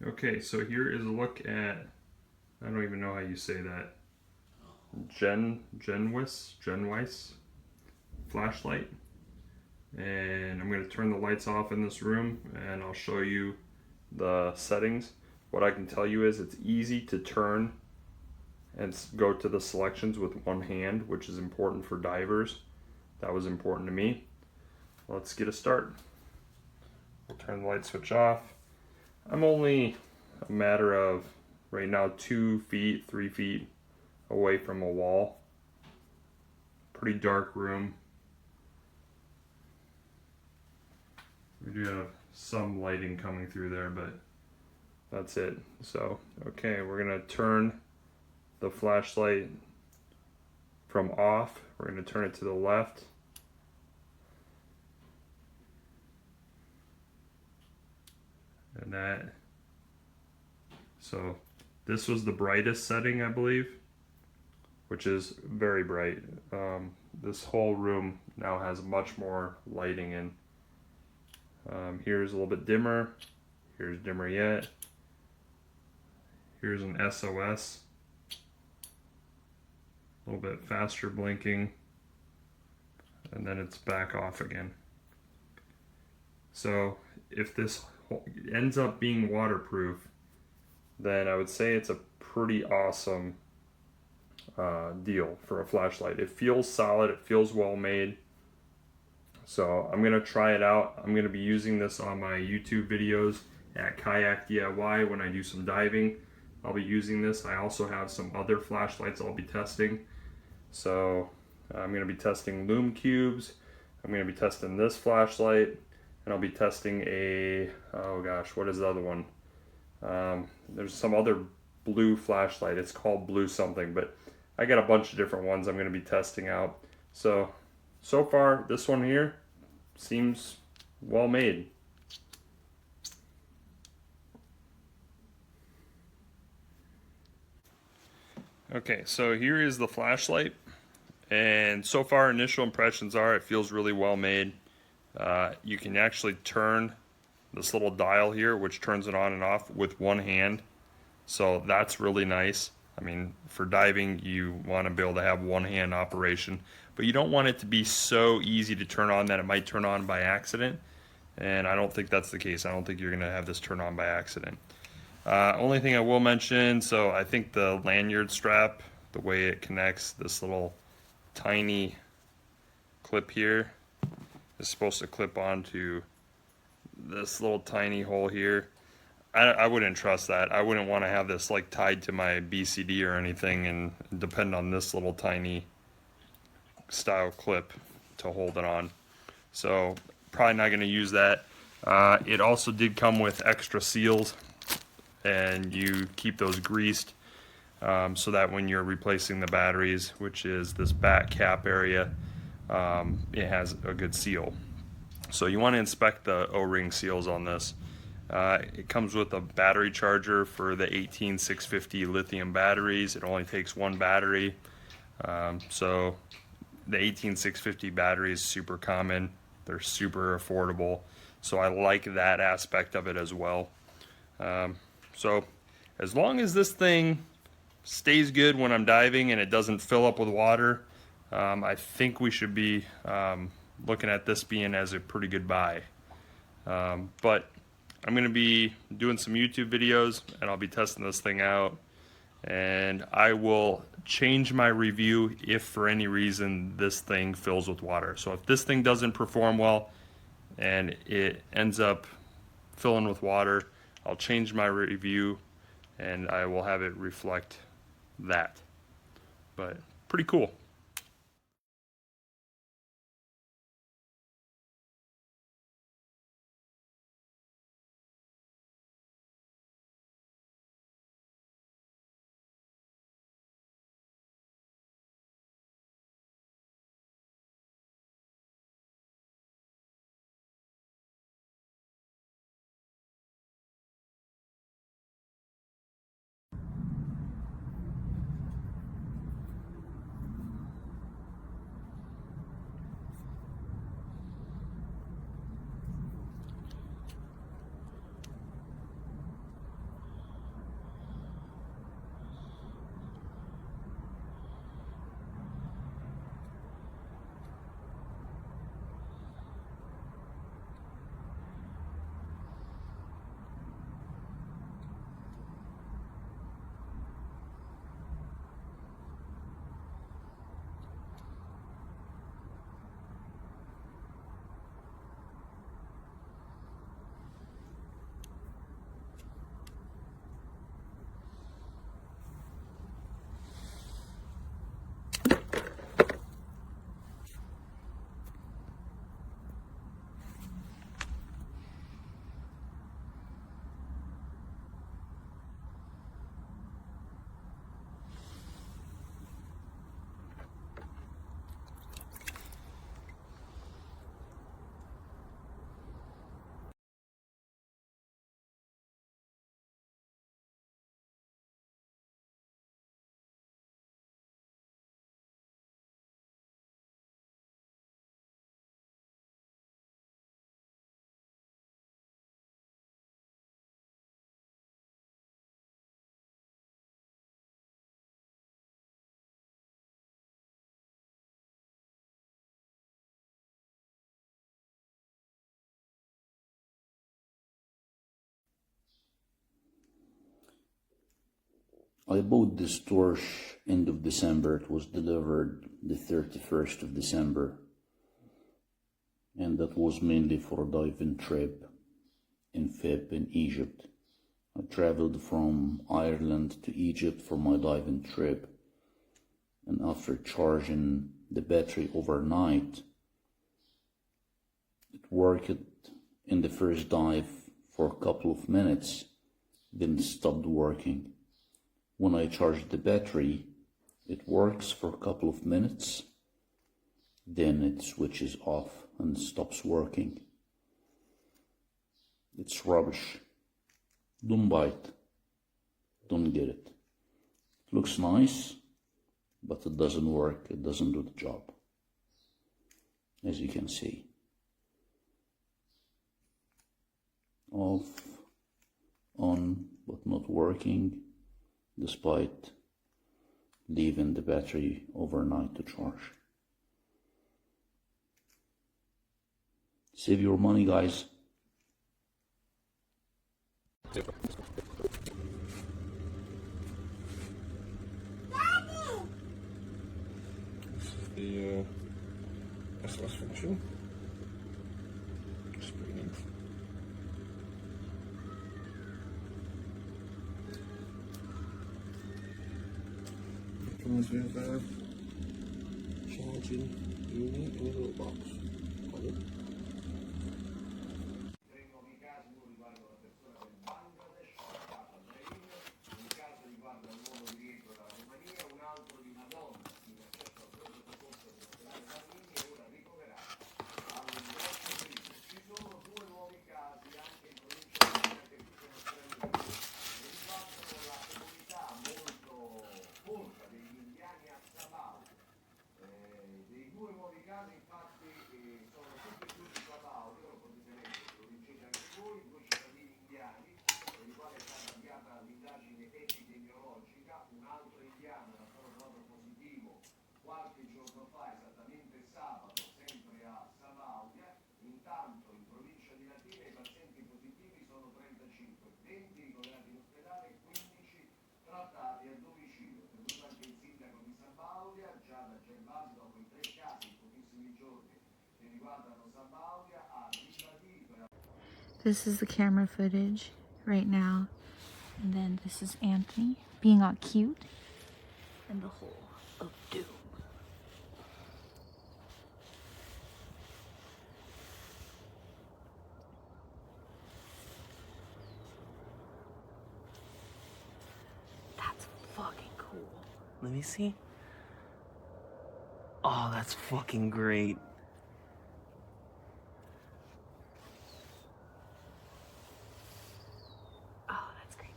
Okay, so here is a look at, I don't even know how you say that, Genwiss flashlight. And I'm going to turn the lights off in this room and I'll show you the settings. What I can tell you is it's easy to turn and go to the selections with one hand, which is important for divers. That was important to me. Let's get a start. We'll turn the light switch off. I'm only a matter of, right now, 2 feet, 3 feet away from a wall. Pretty dark room. We do have some lighting coming through there, but that's it. So, okay, we're gonna turn the flashlight from off. We're gonna turn it to the left. And that, so this was the brightest setting, I believe, which is very bright. This whole room now has much more lighting in. Here's a little bit dimmer. Here's dimmer yet. Here's an SOS. A little bit faster blinking. And then it's back off again. So if this ends up being waterproof, then I would say it's a pretty awesome deal for a flashlight. It feels solid, it feels well made. So I'm gonna try it out. I'm gonna be using this on my YouTube videos at Kayak DIY when I do some diving. I'll be using this. I also have some other flashlights I'll be testing. So I'm gonna be testing Lumen cubes. I'm gonna be testing this flashlight, and I'll be testing a, oh gosh, what is the other one? There's some other blue flashlight. It's called blue something, but I got a bunch of different ones I'm gonna be testing out. So far, this one here seems well made. Okay, so here is the flashlight, and so far initial impressions are it feels really well made. You can actually turn this little dial here, which turns it on and off with one hand, so that's really nice. I mean, for diving, you want to be able to have one hand operation, but you don't want it to be so easy to turn on that it might turn on by accident, and I don't think that's the case. I don't think you're going to have this turn on by accident. Only thing I will mention, so I think the lanyard strap, the way it connects, this little tiny clip here is supposed to clip onto this little tiny hole here. I wouldn't trust that. I wouldn't want to have this like tied to my BCD or anything and depend on this little tiny style clip to hold it on. So probably not going to use that. It also did come with extra seals, and you keep those greased so that when you're replacing the batteries, which is this back cap area, it has a good seal. So you want to inspect the O-ring seals on this. It comes with a battery charger for the 18650 lithium batteries. It only takes one battery. So the 18650 battery is super common. They're super affordable. So I like that aspect of it as well. So as long as this thing stays good when I'm diving and it doesn't fill up with water, I think we should be looking at this being as a pretty good buy. But I'm going to be doing some YouTube videos and I'll be testing this thing out, and I will change my review if for any reason this thing fills with water. So if this thing doesn't perform well and it ends up filling with water, I'll change my review and I will have it reflect that. But pretty cool. I bought this torch end of December. It was delivered the 31st of December. And that was mainly for a diving trip in Feb in Egypt. I traveled from Ireland to Egypt for my diving trip. And after charging the battery overnight, it worked in the first dive for a couple of minutes, then it stopped working. When I charged the battery, it works for a couple of minutes, then it switches off and stops working. It's rubbish. Don't buy it. Don't get it. It looks nice, but it doesn't work. It doesn't do the job, as you can see. Off, on, but not working, despite leaving the battery overnight to charge. Save your money, guys. This is the SOS function. It's pretty neat. It comes with a charging unit in a little box. Quite good. Qualche giorno fa, esattamente sabato, sempre a Sabaudia, intanto in provincia di Latina i pazienti positivi sono 35, 20 ricoverati in ospedale e 15 trattati a domicilio. È venuto anche il sindaco di Sabaudia, già da Genwiss, dopo i 3 casi in pochissimi giorni che riguardano Sabaudia, ha ribadito. This is the camera footage right now, and then this is Anthony being all cute in the hole of doom. That's fucking cool. Let me see. Oh, that's fucking great. Oh, that's creepy.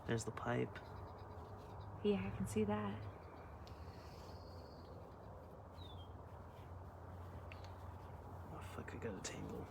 There's the pipe. Yeah, I can see that. Oh fuck, I got a tangle.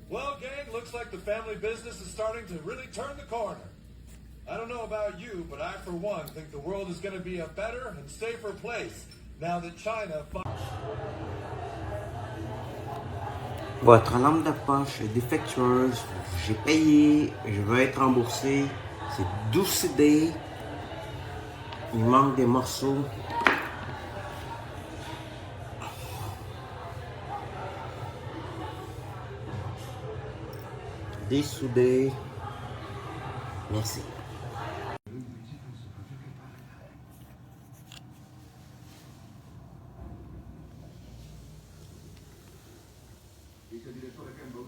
Well, gang, looks like the family business is starting to really turn the corner. I don't know about you, but I, for one, think the world is going to be a better and safer place now that China... Votre lampe de poche est défectueuse. J'ai payé, je veux être remboursé. C'est 12 CD. Il manque des morceaux. Dessoudé. Merci. Vice direttore Campbell,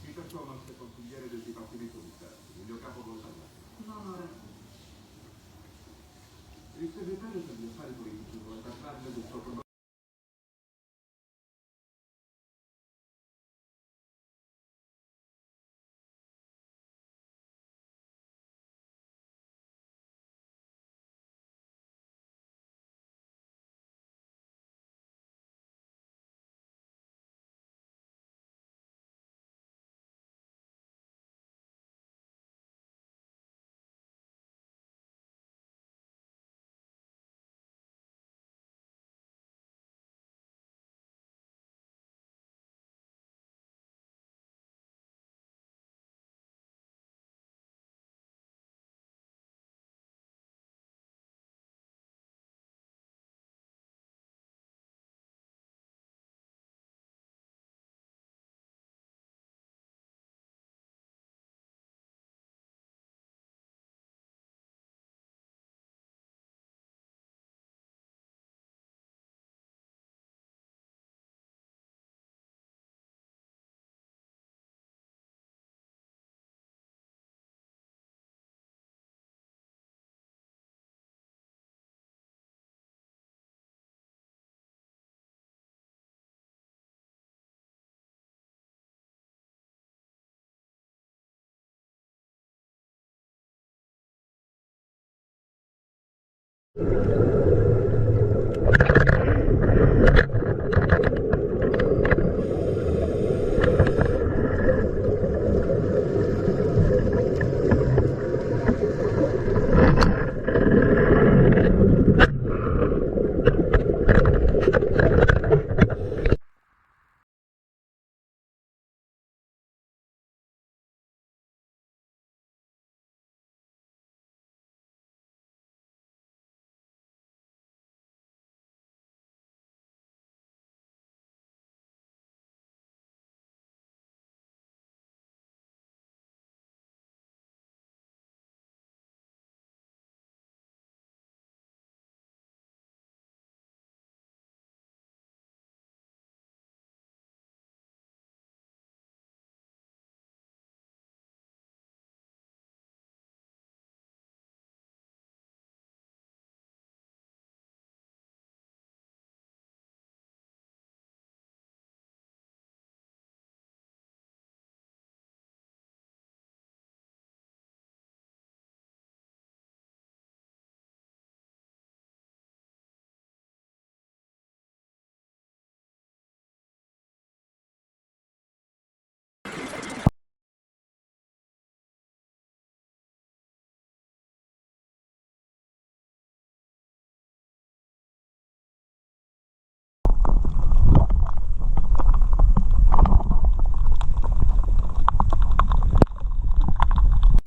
mi performance consigliere del Dipartimento di Stato, il mio capo Gonzalo. No, il segretario per gli affari politici vuole parlarle del suo problema.